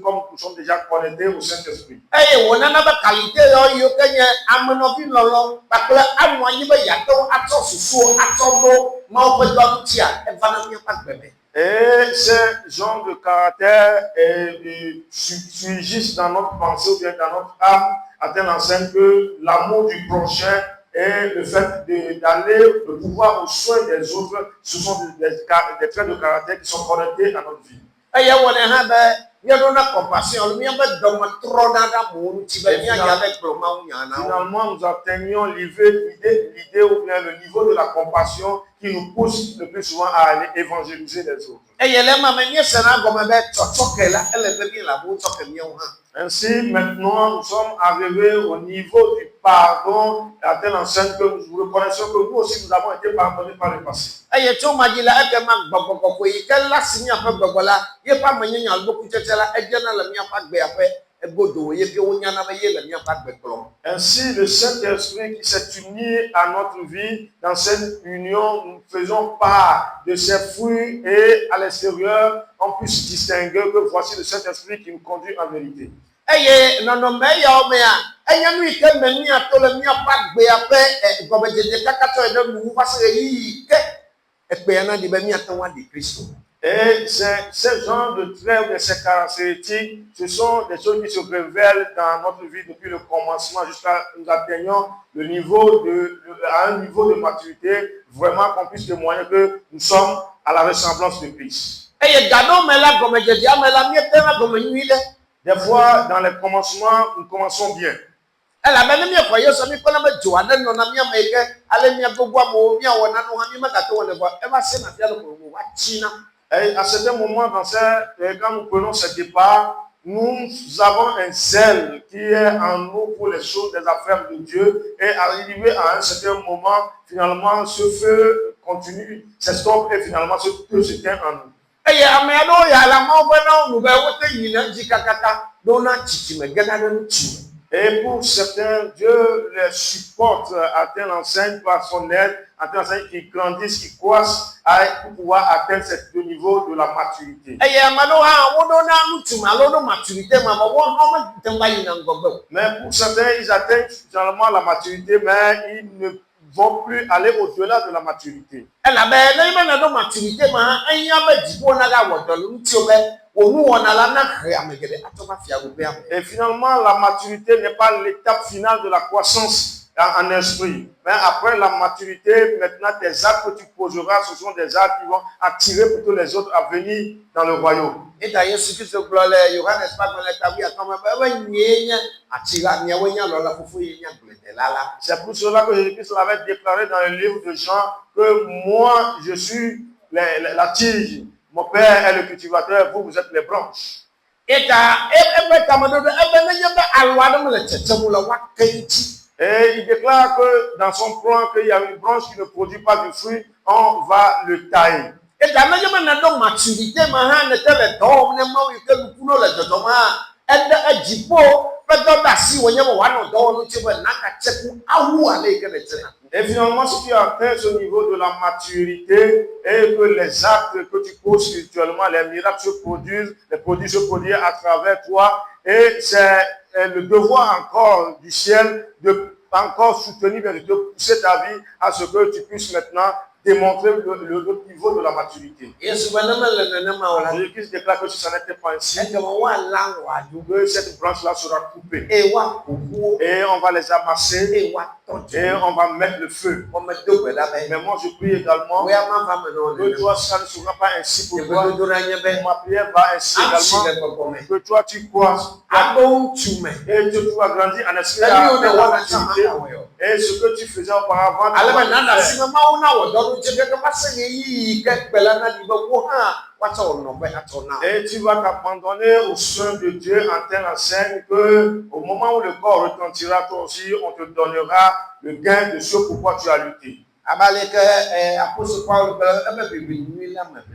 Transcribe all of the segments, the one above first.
comme nous sommes déjà connectés au Saint-Esprit. Eh, on a pas qualité yo kenye amenovi lolo, parce que amoyi ba yato ato susu ato do ma o pe do tia e va na mi pa bebe. Et ce genre de caractère surgissent dans notre pensée ou bien dans notre âme à telle enseigne que l'amour du prochain et le fait d'aller, de pouvoir aux soins des autres, ce sont des traits de caractère qui sont connectés à notre vie. Eh, ya wona ha ba ya do na compassion, mi ba do ma tro na da mo ti ba ya ya be pro ma unya na. Finalement, nous atteignons l'idée ou bien le niveau de la compassion qui nous pousse le plus souvent à aller évangéliser les autres. Ainsi, maintenant, nous sommes arrivés au niveau du pardon à telle enseigne que nous reconnaissons que nous aussi, nous avons été pardonnés par le passé. Ainsi, le Saint-Esprit qui s'est uni à notre vie, dans cette union, nous faisons part de ses fruits et à l'extérieur, on puisse distinguer que voici le Saint-Esprit qui nous conduit en vérité. Et ce genre de traits, de ces caractéristiques, ce sont des choses qui se révèlent dans notre vie depuis le commencement jusqu'à nous atteignons à un niveau de maturité, vraiment qu'on puisse témoigner que nous sommes à la ressemblance de Christ. Des fois, dans les commencements, nous commençons bien. Et à certains moments, quand nous prenons ce départ, nous avons un zèle qui est en nous pour les choses, des affaires de Dieu. Et arrivé à un certain moment, finalement, ce feu continue, s'estompe et finalement ce feu s'éteint en nous. Et pour certains, Dieu les supporte à telle enseigne par son aide, à telle enseigne qu'ils grandissent, qu'ils croissent pour pouvoir atteindre ce niveau de la maturité. Mais pour certains, ils atteignent finalement la maturité, mais ils ne vont plus aller au-delà de la maturité. Et finalement, la maturité n'est pas l'étape finale de la croissance en esprit. Mais après la maturité, maintenant, tes actes que tu poseras, ce sont des actes qui vont attirer plutôt les autres à venir dans le royaume. C'est pour cela que Jésus-Christ l'avait déclaré dans le livre de Jean que moi, je suis la tige. Mon père est le cultivateur, vous êtes les branches. Et il déclare que dans son plan, qu'il y a une branche qui ne produit pas de fruit, on va le tailler. Et finalement, si tu atteins ce niveau de la maturité et que les actes que tu poses spirituellement, les miracles se produisent, les produits se produisent à travers toi, et c'est le devoir encore du ciel de encore soutenir, de te pousser ta vie à ce que tu puisses maintenant démontrer le niveau de la maturité. Jésus déclare que si ça n'était pas ainsi, que cette branche-là sera coupée. Et on va les amasser et on va mettre le feu. Mais moi je prie également que toi, ça ne sera pas ainsi pour toi. Ma prière va ainsi également. Que toi tu crois et que tu vas grandir en esprit à la maturité. Et ce que tu faisais auparavant, et tu vas t'abandonner au sein de Dieu en telle enseigne que au moment où le corps retentira, toi aussi, on te donnera le gain de ce pourquoi tu as lutté.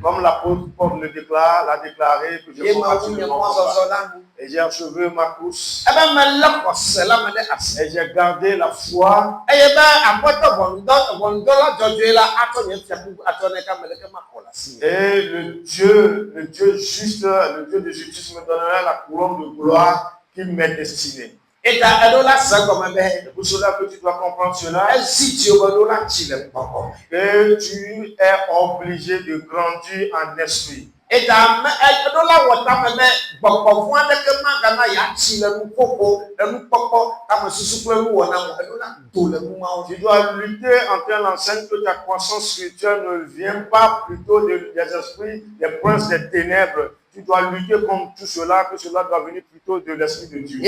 Comme l'apôtre Paul l'a déclaré, que je prends absolument pas. Et j'ai achevé ma course. Et j'ai gardé la foi. Et le Dieu juste, le Dieu de justice me donnera la couronne de gloire qui m'est destinée. Et c'est pour cela que tu dois comprendre cela. Que tu es obligé de grandir en esprit. Et tu dois lutter en telle enseigne que ta croissance spirituelle ne vient pas plutôt des esprits, des princes des ténèbres. Tu dois lutter contre tout cela, que cela doit venir plutôt de l'Esprit de Dieu.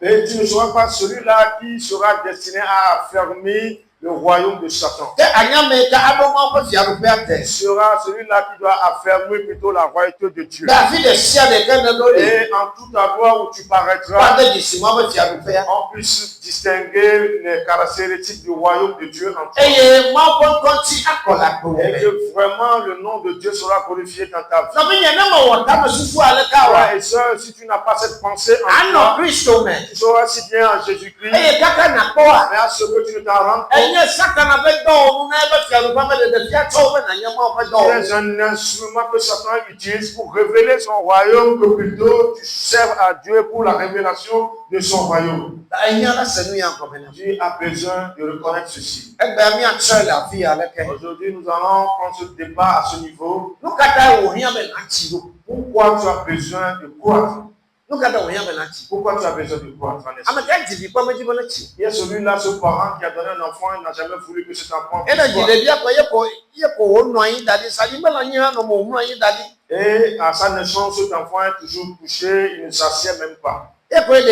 Et tu ne seras pas celui-là qui sera destiné à affermir le royaume de Satan. Tu seras celui-là qui doit affermir plutôt la royauté de Dieu. Et en toute endroit où tu paraîtras, on puisse distinguer les caractéristiques du royaume de Dieu en toi. Et que vraiment le nom de Dieu sera glorifié dans ta vie. Frères et sœurs, si tu n'as pas cette pensée en toi, tu sauras si bien en Jésus-Christ, mais à ce que tu ne t'en rends compte, tu es un instrument que Satan utilise pour révéler son royaume, que plutôt tu serves à Dieu pour la révélation de son royaume. Tu as besoin de reconnaître ceci. Aujourd'hui, nous allons prendre ce débat à ce niveau. Pourquoi tu as besoin de croître? Pourquoi tu as besoin de croître? Il y a celui-là, ce parent qui a donné un enfant, il n'a jamais voulu que cet enfant puisse croître. Et à sa naissance, cet enfant est toujours couché, il ne s'assied même pas. Et après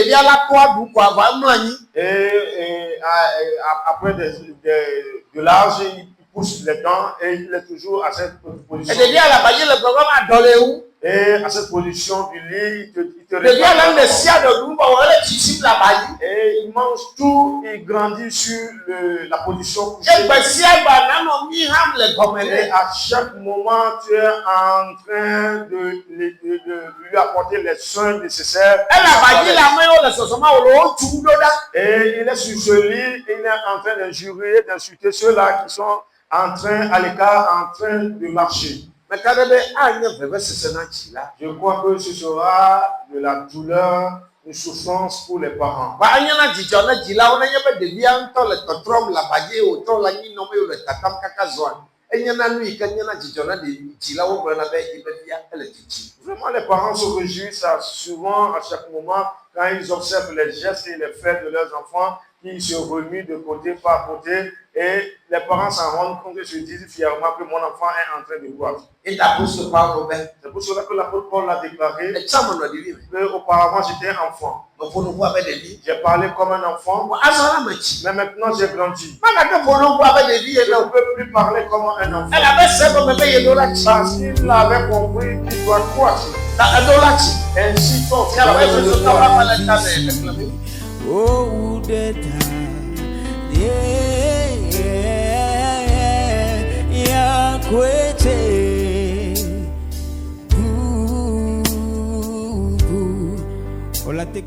de l'âge, il pousse les dents et il est toujours à cette position. Et à cette position du lit, il te et il mange tout, il grandit sur la position couchée. Et à chaque moment, tu es en train de lui apporter les soins nécessaires. Et il est sur ce lit, il est en train d'injurier, d'insulter ceux-là qui sont en train, à l'écart, en train de marcher. Je crois que ce sera de la douleur, une souffrance pour les parents. Vraiment, les parents se réjouissent souvent, à chaque moment, quand ils observent les gestes et les faits de leurs enfants qui se remuent de côté par côté, et les parents s'en rendent compte et se disent fièrement que mon enfant est en train de croître. C'est pour cela que l'apôtre Paul l'a déclaré qu'auparavant j'étais enfant. J'ai parlé comme un enfant, mais maintenant j'ai grandi. Je ne peux plus parler comme un enfant. Parce qu'il avait compris qu'il doit croître. Ainsi, oh, that yeah, kwete. Hola, te